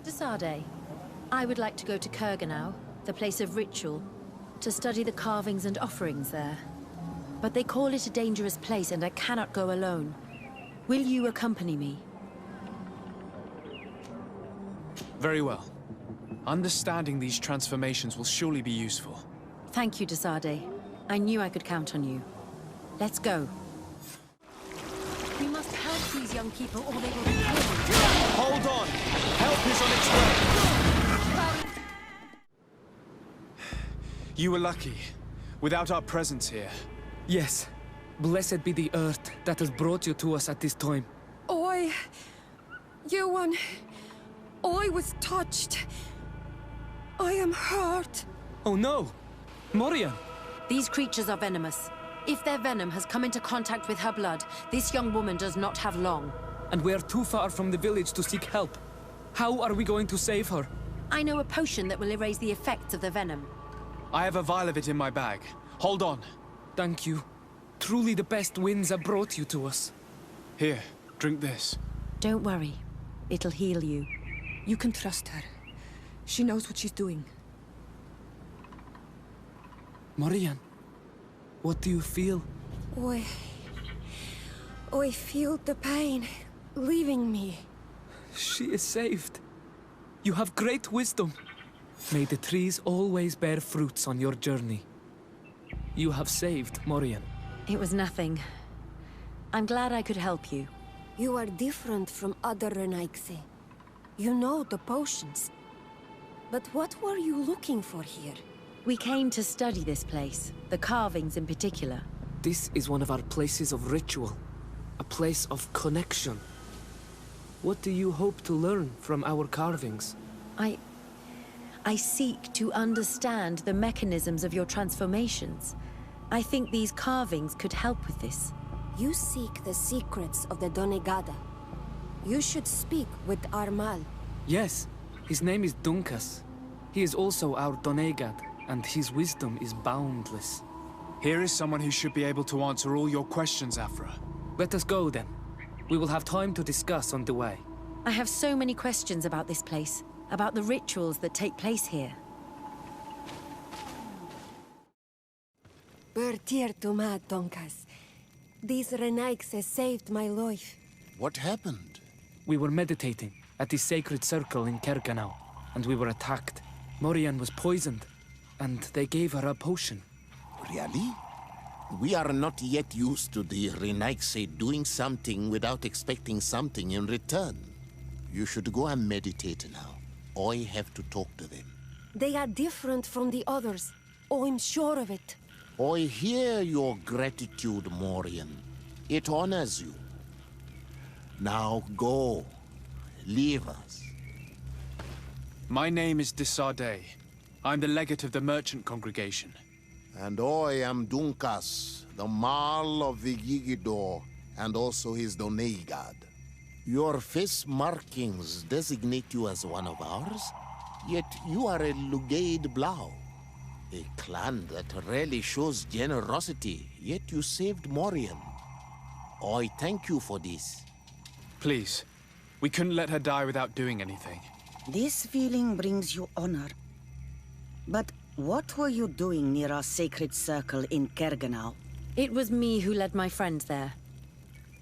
Desade, I would like to go to Kurganau, the place of ritual, to study the carvings and offerings there. But they call it a dangerous place and I cannot go alone. Will you accompany me? Very well. Understanding these transformations will surely be useful. Thank you, Desade. I knew I could count on you. Let's go. We must help these young people or they will be killed. Hold on! Help is on its way! You were lucky. Without our presence here. Yes. Blessed be the earth that has brought you to us at this time. Yuan, I was touched. I am hurt. Oh no! Morian! These creatures are venomous. If their venom has come into contact with her blood, this young woman does not have long. And we are too far from the village to seek help. How are we going to save her? I know a potion that will erase the effects of the venom. I have a vial of it in my bag. Hold on. Thank you. Truly the best winds have brought you to us. Here, drink this. Don't worry. It'll heal you. You can trust her. She knows what she's doing. Morian, what do you feel? I feel the pain leaving me. She is saved. You have great wisdom. May the trees always bear fruits on your journey. You have saved Morian. It was nothing. I'm glad I could help you. You are different from other Renaigse. You know the potions. But what were you looking for here? We came to study this place, the carvings in particular. This is one of our places of ritual. A place of connection. What do you hope to learn from our carvings? I seek to understand the mechanisms of your transformations. I think these carvings could help with this. You seek the secrets of the Donegada. You should speak with Armal. Yes, his name is Dunkas. He is also our Donegad, and his wisdom is boundless. Here is someone who should be able to answer all your questions, Aphra. Let us go then. We will have time to discuss on the way. I have so many questions about this place, about the rituals that take place here. Bertir Tuma, Donkas. These Renaigse saved my life. What happened? We were meditating at the sacred circle in Kurganau, and we were attacked. Morian was poisoned, and they gave her a potion. Really? We are not yet used to the Renaigse doing something without expecting something in return. You should go and meditate now. I have to talk to them. They are different from the others. I'm sure of it. I hear your gratitude, Morian. It honors you. Now go. Leave us. My name is Desade. I'm the legate of the merchant congregation. And I am Dunkas, the Marl of the Yigidor, and also his Donegad. Your face markings designate you as one of ours, yet you are a Lugaid Blau. A clan that rarely shows generosity, yet you saved Morian. I thank you for this. Please, we couldn't let her die without doing anything. This feeling brings you honor. But what were you doing near our sacred circle in Kurganau? It was me who led my friends there.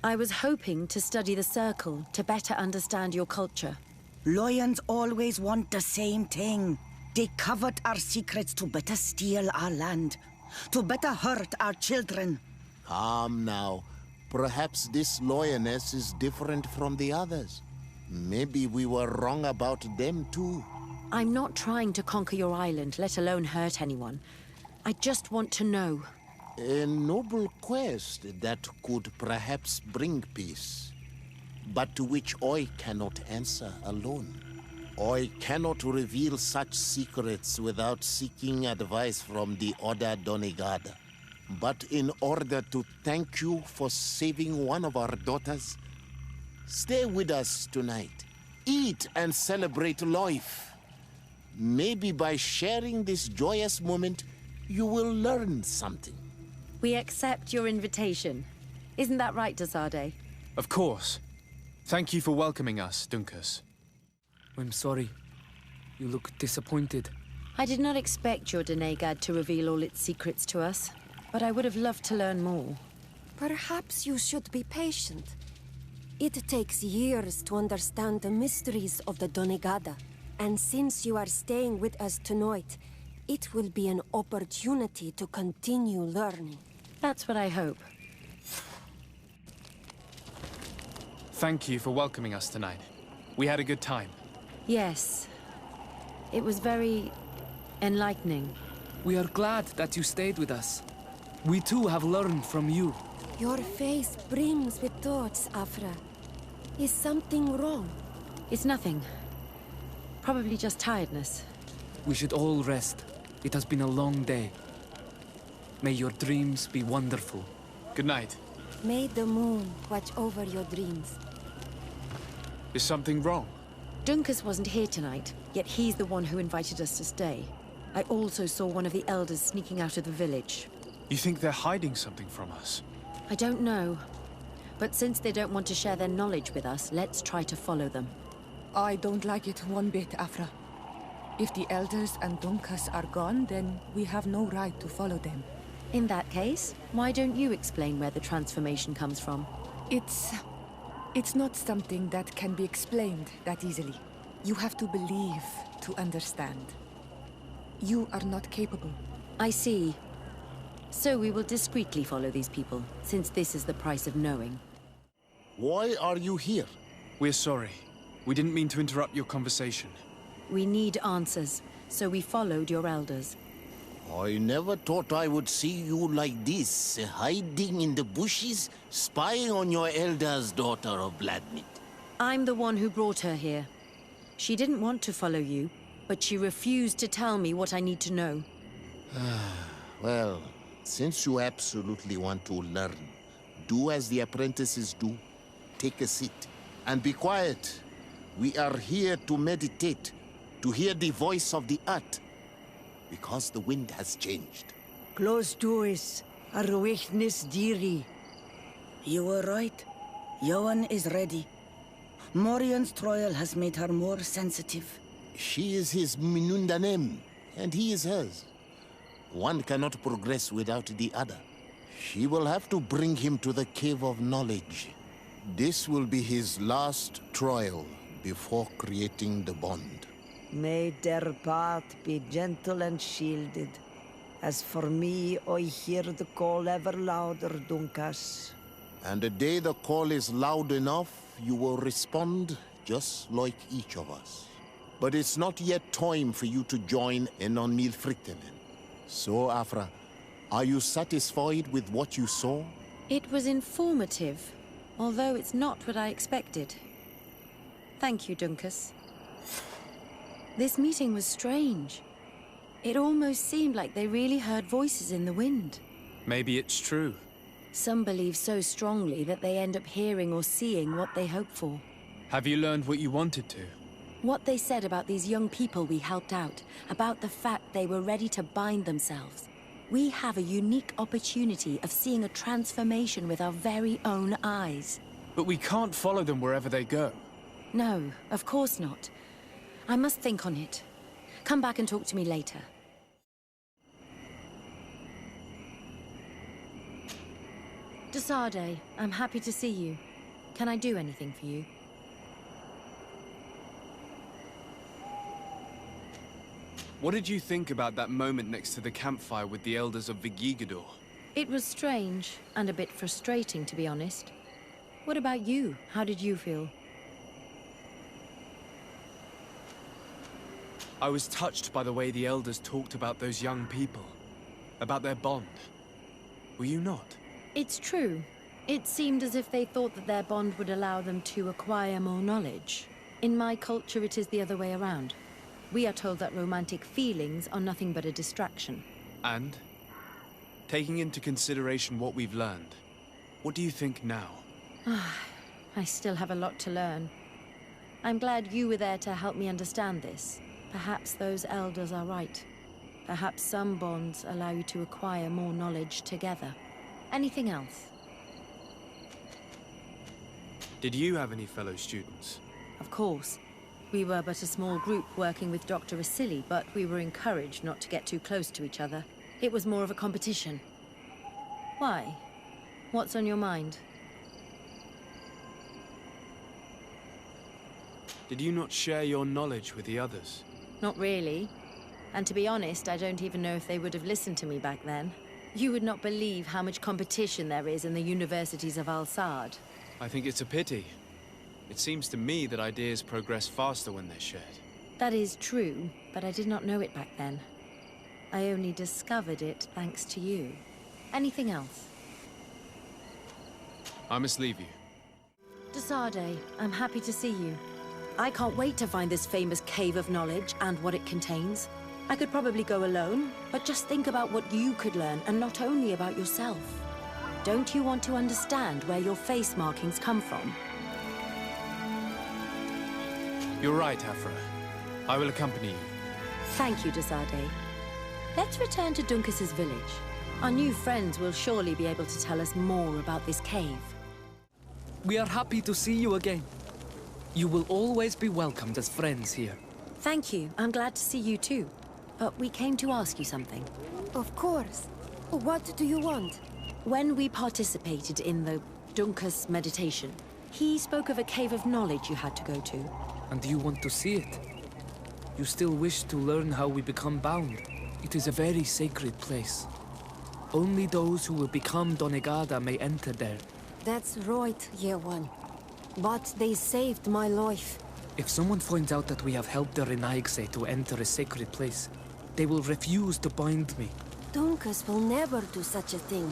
I was hoping to study the circle to better understand your culture. Lions always want the same thing. They covet our secrets to better steal our land, to better hurt our children. Calm now. Perhaps this lioness is different from the others. Maybe we were wrong about them too. I'm not trying to conquer your island, let alone hurt anyone. I just want to know. A noble quest that could perhaps bring peace, but to which I cannot answer alone. I cannot reveal such secrets without seeking advice from the Order Donegada. But in order to thank you for saving one of our daughters, stay with us tonight. Eat and celebrate life. Maybe by sharing this joyous moment, you will learn something. We accept your invitation. Isn't that right, Desade? Of course. Thank you for welcoming us, Dunkas. I'm sorry. You look disappointed. I did not expect your Denegad to reveal all its secrets to us, but I would have loved to learn more. Perhaps you should be patient. It takes years to understand the mysteries of the Donegada. And since you are staying with us tonight, it will be an opportunity to continue learning. That's what I hope. Thank you for welcoming us tonight. We had a good time. Yes. It was very enlightening. We are glad that you stayed with us. We too have learned from you. Your face brims with thoughts, Aphra. Is something wrong? It's nothing. Probably just tiredness. We should all rest. It has been a long day. May your dreams be wonderful. Good night. May the moon watch over your dreams. Is something wrong? Dunkus wasn't here tonight, yet he's the one who invited us to stay. I also saw one of the elders sneaking out of the village. You think they're hiding something from us? I don't know. But since they don't want to share their knowledge with us, let's try to follow them. I don't like it one bit, Aphra. If the elders and Dunkas are gone, then we have no right to follow them. In that case, why don't you explain where the transformation comes from? It's not something that can be explained that easily. You have to believe to understand. You are not capable. I see. So we will discreetly follow these people, since this is the price of knowing. Why are you here? We're sorry. We didn't mean to interrupt your conversation. We need answers, so we followed your elders. I never thought I would see you like this, hiding in the bushes, spying on your elders, daughter of Vladimir. I'm the one who brought her here. She didn't want to follow you, but she refused to tell me what I need to know. Well, since you absolutely want to learn, do as the apprentices do. Take a seat and be quiet. We are here to meditate, to hear the voice of the earth, because the wind has changed. Close doors, Arwechnis Diri. You were right. Johan is ready. Morian's trial has made her more sensitive. She is his Minundanem, and he is hers. One cannot progress without the other. She will have to bring him to the Cave of Knowledge. This will be his last trial before creating the bond. May their path be gentle and shielded. As for me, I hear the call ever louder, Dunkas. And the day the call is loud enough, you will respond just like each of us. But it's not yet time for you to join in on Milfriktenen. So, Aphra, are you satisfied with what you saw? It was informative, although it's not what I expected. Thank you, Dunkus. This meeting was strange. It almost seemed like they really heard voices in the wind. Maybe it's true. Some believe so strongly that they end up hearing or seeing what they hope for. Have you learned what you wanted to? What they said about these young people we helped out, about the fact they were ready to bind themselves. We have a unique opportunity of seeing a transformation with our very own eyes. But we can't follow them wherever they go. No, of course not. I must think on it. Come back and talk to me later. Desade, I'm happy to see you. Can I do anything for you? What did you think about that moment next to the campfire with the elders of Vigigador? It was strange, and a bit frustrating, to be honest. What about you? How did you feel? I was touched by the way the elders talked about those young people. About their bond. Were you not? It's true. It seemed as if they thought that their bond would allow them to acquire more knowledge. In my culture, it is the other way around. We are told that romantic feelings are nothing but a distraction. And? Taking into consideration what we've learned, what do you think now? I still have a lot to learn. I'm glad you were there to help me understand this. Perhaps those elders are right. Perhaps some bonds allow you to acquire more knowledge together. Anything else? Did you have any fellow students? Of course. We were but a small group working with Dr. Vasily, but we were encouraged not to get too close to each other. It was more of a competition. Why? What's on your mind? Did you not share your knowledge with the others? Not really. And to be honest, I don't even know if they would have listened to me back then. You would not believe how much competition there is in the universities of Al-Sad. I think it's a pity. It seems to me that ideas progress faster when they're shared. That is true, but I did not know it back then. I only discovered it thanks to you. Anything else? I must leave you. Desade, I'm happy to see you. I can't wait to find this famous cave of knowledge and what it contains. I could probably go alone, but just think about what you could learn, and not only about yourself. Don't you want to understand where your face markings come from? You're right, Aphra. I will accompany you. Thank you, Desade. Let's return to Duncas's village. Our new friends will surely be able to tell us more about this cave. We are happy to see you again. You will always be welcomed as friends here. Thank you. I'm glad to see you too. But we came to ask you something. Of course. What do you want? When we participated in the Duncas meditation, he spoke of a cave of knowledge you had to go to. And you want to see it? You still wish to learn how we become bound? It is a very sacred place. Only those who will become Donegada may enter there. That's right, Year One. But they saved my life. If someone finds out that we have helped the Renaigse to enter a sacred place, they will refuse to bind me. Duncas will never do such a thing.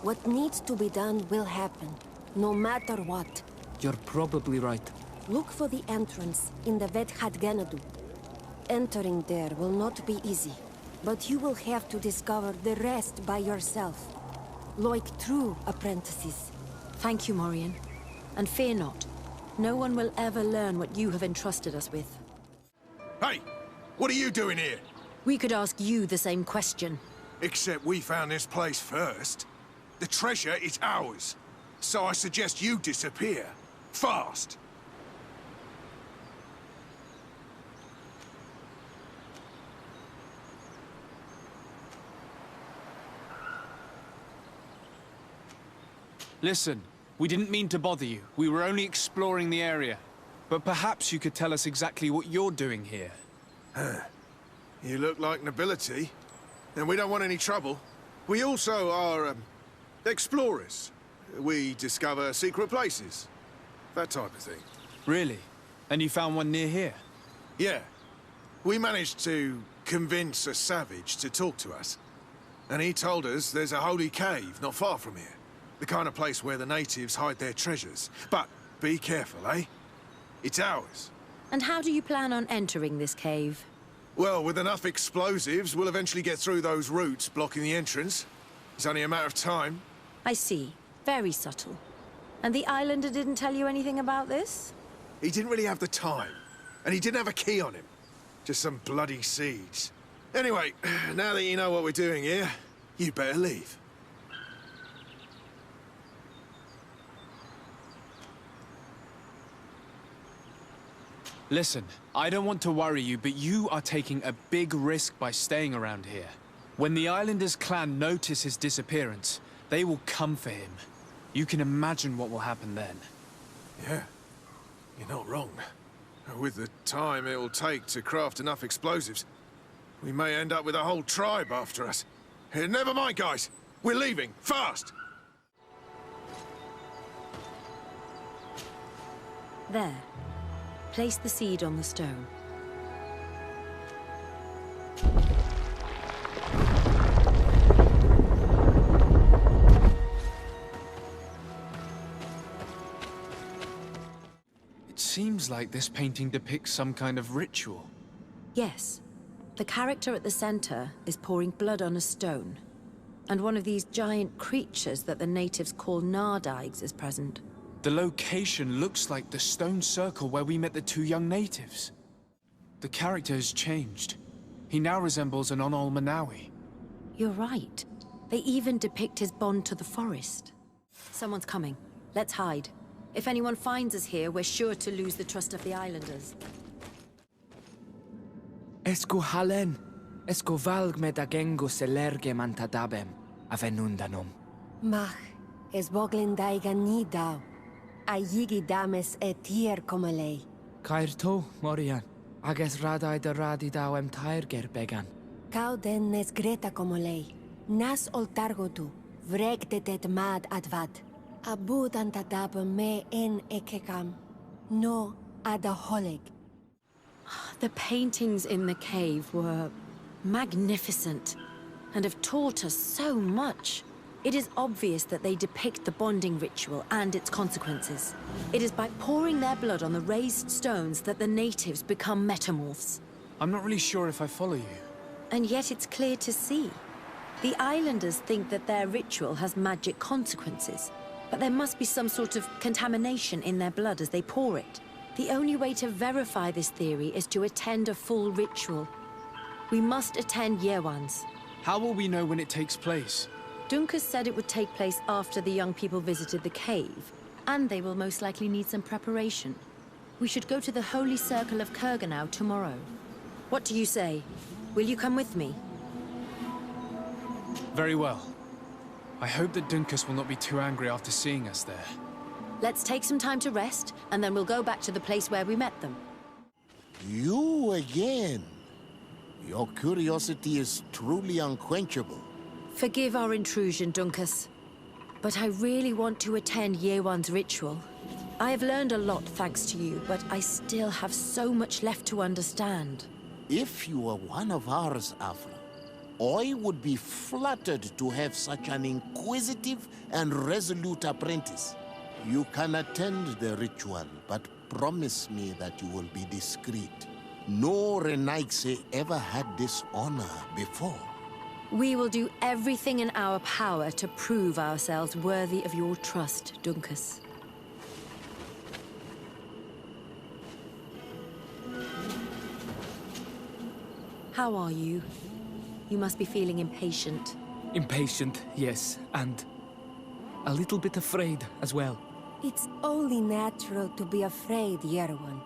What needs to be done will happen, no matter what. You're probably right. Look for the entrance in the Vedhat Genadu. Entering there will not be easy, but you will have to discover the rest by yourself. Like true apprentices. Thank you, Morian. And fear not. No one will ever learn what you have entrusted us with. Hey! What are you doing here? We could ask you the same question. Except we found this place first. The treasure is ours. So I suggest you disappear. Fast! Listen, we didn't mean to bother you. We were only exploring the area. But perhaps you could tell us exactly what you're doing here. You look like nobility, and we don't want any trouble. We also are, explorers. We discover secret places. That type of thing. Really? And you found one near here? Yeah. We managed to convince a savage to talk to us. And he told us there's a holy cave not far from here. The kind of place where the natives hide their treasures. But be careful, eh? It's ours. And how do you plan on entering this cave? Well, with enough explosives, we'll eventually get through those roots blocking the entrance. It's only a matter of time. I see. Very subtle. And the islander didn't tell you anything about this? He didn't really have the time. And he didn't have a key on him. Just some bloody seeds. Anyway, now that you know what we're doing here, you'd better leave. Listen, I don't want to worry you, but you are taking a big risk by staying around here. When the Islanders' clan notice his disappearance, they will come for him. You can imagine what will happen then. Yeah, you're not wrong. With the time it will take to craft enough explosives, we may end up with a whole tribe after us. Never mind, guys. We're leaving, fast! There. Place the seed on the stone. It seems like this painting depicts some kind of ritual. Yes. The character at the center is pouring blood on a stone. And one of these giant creatures that the natives call Nardaigs is present. The location looks like the stone circle where we met the two young natives. The character has changed. He now resembles an Onol Manawi. You're right. They even depict his bond to the forest. Someone's coming. Let's hide. If anyone finds us here, we're sure to lose the trust of the islanders. Esco halen, esco valg med agengo selerge mantadabem, avenundanum. Mach, es boglin daiga ni dau. A yigi dames et tier como lei. Cair to, Morian, ages radai de radi dauem tairger began. Cau den nes greta como lei. Nas oltargo tu, vreg de det mad advad. Abud antadab me en ekekam. No adaholeg. The paintings in the cave were magnificent and have taught us so much. It is obvious that they depict the bonding ritual and its consequences. It is by pouring their blood on the raised stones that the natives become metamorphs. I'm not really sure if I follow you. And yet it's clear to see. The islanders think that their ritual has magic consequences, but there must be some sort of contamination in their blood as they pour it. The only way to verify this theory is to attend a full ritual. We must attend Yewan's. How will we know when it takes place? Dunkus said it would take place after the young people visited the cave, and they will most likely need some preparation. We should go to the Holy Circle of Kurganau tomorrow. What do you say? Will you come with me? Very well. I hope that Dunkus will not be too angry after seeing us there. Let's take some time to rest, and then we'll go back to the place where we met them. You again. Your curiosity is truly unquenchable. Forgive our intrusion, Dunkus. But I really want to attend Yewan's ritual. I have learned a lot thanks to you, but I still have so much left to understand. If you were one of ours, Aphra, I would be flattered to have such an inquisitive and resolute apprentice. You can attend the ritual, but promise me that you will be discreet. No Renaigse ever had this honor before. We will do everything in our power to prove ourselves worthy of your trust, Dunkus. How are you? You must be feeling impatient. Impatient, yes, and a little bit afraid as well. It's only natural to be afraid, Yerwan.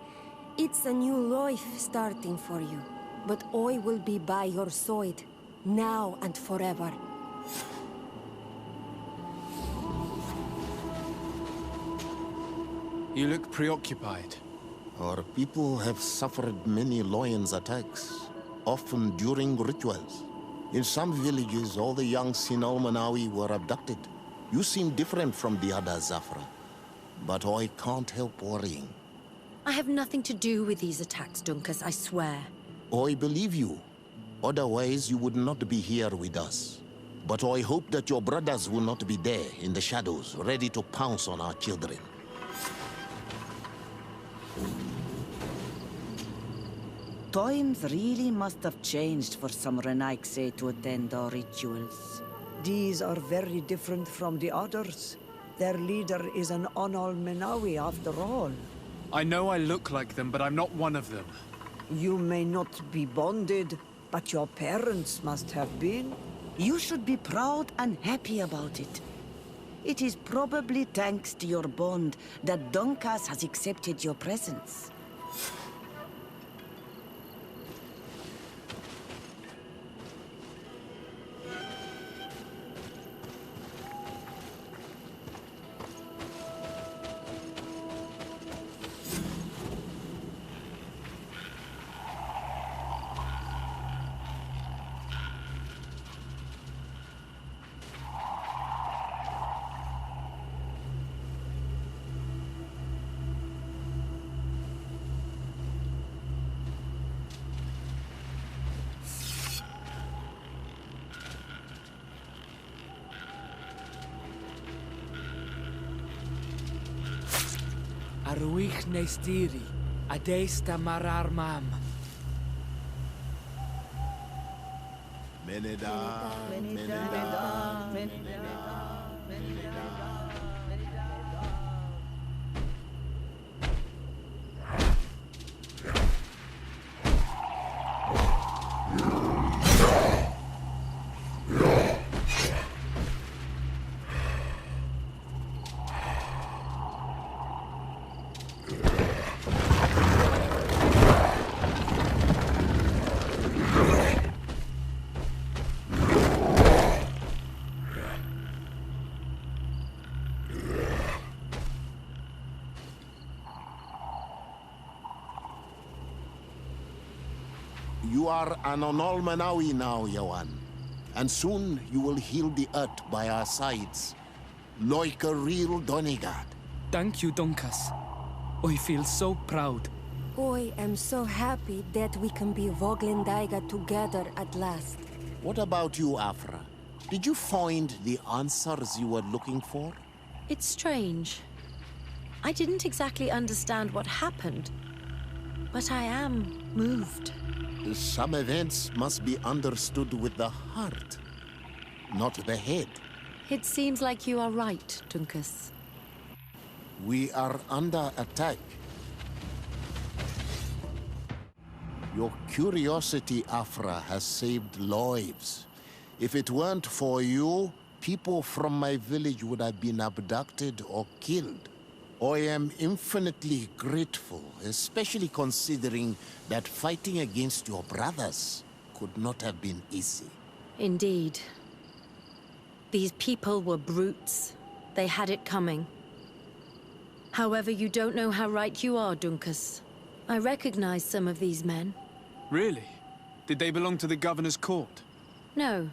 It's a new life starting for you. But I will be by your side, now and forever. You look preoccupied. Our people have suffered many lions' attacks, often during rituals. In some villages, all the young Sinalmanawi were abducted. You seem different from the others, Aphra. But I can't help worrying. I have nothing to do with these attacks, Dunkus, I swear. I believe you. Otherwise, you would not be here with us. But I hope that your brothers will not be there in the shadows, ready to pounce on our children. Times really must have changed for some Renaigse to attend our rituals. These are very different from the others. Their leader is an Onol Menawi after all. I know I look like them, but I'm not one of them. You may not be bonded, but your parents must have been. You should be proud and happy about it. It is probably thanks to your bond that Dunkas has accepted your presence. Aruich nestiri, adesta marar mam. Meneda, Meneda, Meneda. You are an Onolmanawi now, Yawan. And soon you will heal the earth by our sides. Like a real Donegad. Thank you, Dunkas. I feel so proud. I am so happy that we can be Voglendaiga together at last. What about you, Aphra? Did you find the answers you were looking for? It's strange. I didn't exactly understand what happened, but I am moved. Some events must be understood with the heart, not the head. It seems like you are right, Dunkas. We are under attack. Your curiosity, Aphra, has saved lives. If it weren't for you, people from my village would have been abducted or killed. I am infinitely grateful, especially considering that fighting against your brothers could not have been easy. Indeed. These people were brutes. They had it coming. However, you don't know how right you are, Dunkas. I recognize some of these men. Really? Did they belong to the governor's court? No.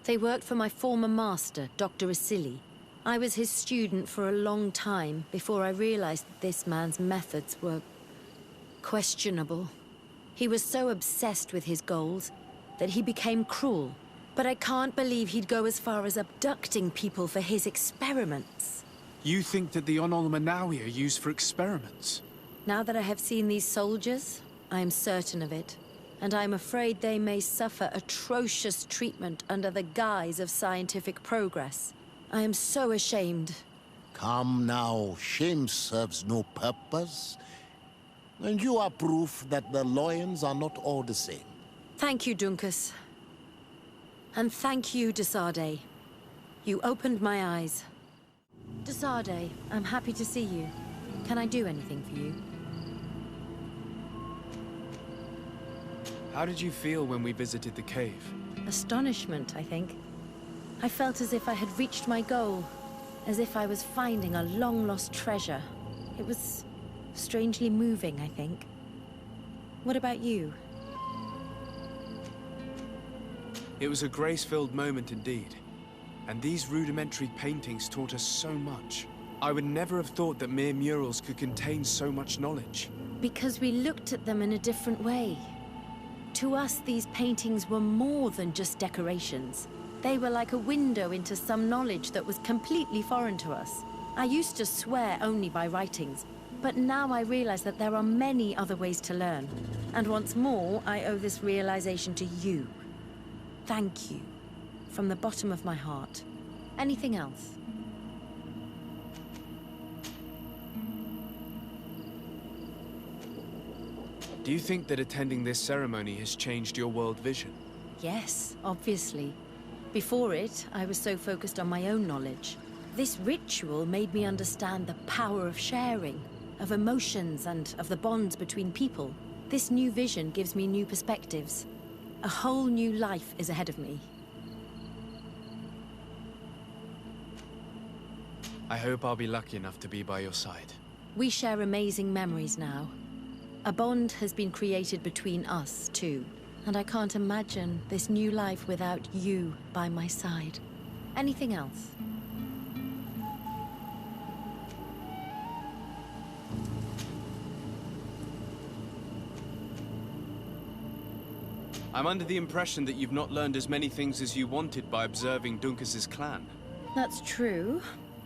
They worked for my former master, Dr. Asili. I was his student for a long time before I realized that this man's methods were questionable. He was so obsessed with his goals that he became cruel. But I can't believe he'd go as far as abducting people for his experiments. You think that the Onolmanawi are used for experiments? Now that I have seen these soldiers, I am certain of it. And I'm afraid they may suffer atrocious treatment under the guise of scientific progress. I am so ashamed. Come now, shame serves no purpose. And you are proof that the lions are not all the same. Thank you, Dunkas. And thank you, Desade. You opened my eyes. Desade, I'm happy to see you. Can I do anything for you? How did you feel when we visited the cave? Astonishment, I think. I felt as if I had reached my goal, as if I was finding a long-lost treasure. It was strangely moving, I think. What about you? It was a grace-filled moment indeed. And these rudimentary paintings taught us so much. I would never have thought that mere murals could contain so much knowledge. Because we looked at them in a different way. To us, these paintings were more than just decorations. They were like a window into some knowledge that was completely foreign to us. I used to swear only by writings, but now I realize that there are many other ways to learn. And once more, I owe this realization to you. Thank you. From the bottom of my heart. Anything else? Do you think that attending this ceremony has changed your world vision? Yes, obviously. Before it, I was so focused on my own knowledge. This ritual made me understand the power of sharing, of emotions, and of the bonds between people. This new vision gives me new perspectives. A whole new life is ahead of me. I hope I'll be lucky enough to be by your side. We share amazing memories now. A bond has been created between us, too. And I can't imagine this new life without you by my side. Anything else? I'm under the impression that you've not learned as many things as you wanted by observing Dunkas' clan. That's true.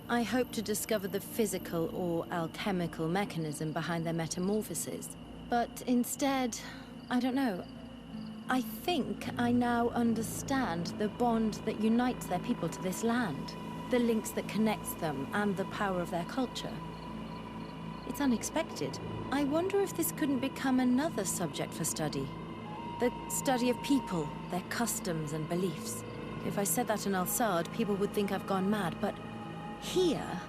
I hope to discover the physical or alchemical mechanism behind their metamorphoses. But instead, I don't know. I think I now understand the bond that unites their people to this land, the links that connects them, and the power of their culture. It's unexpected. I wonder if this couldn't become another subject for study. The study of people, their customs and beliefs. If I said that in Al-Sad, people would think I've gone mad, but here,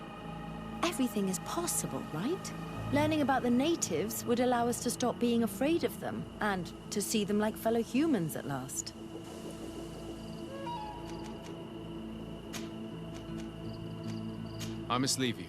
everything is possible, right? Learning about the natives would allow us to stop being afraid of them, and to see them like fellow humans at last. I must leave you.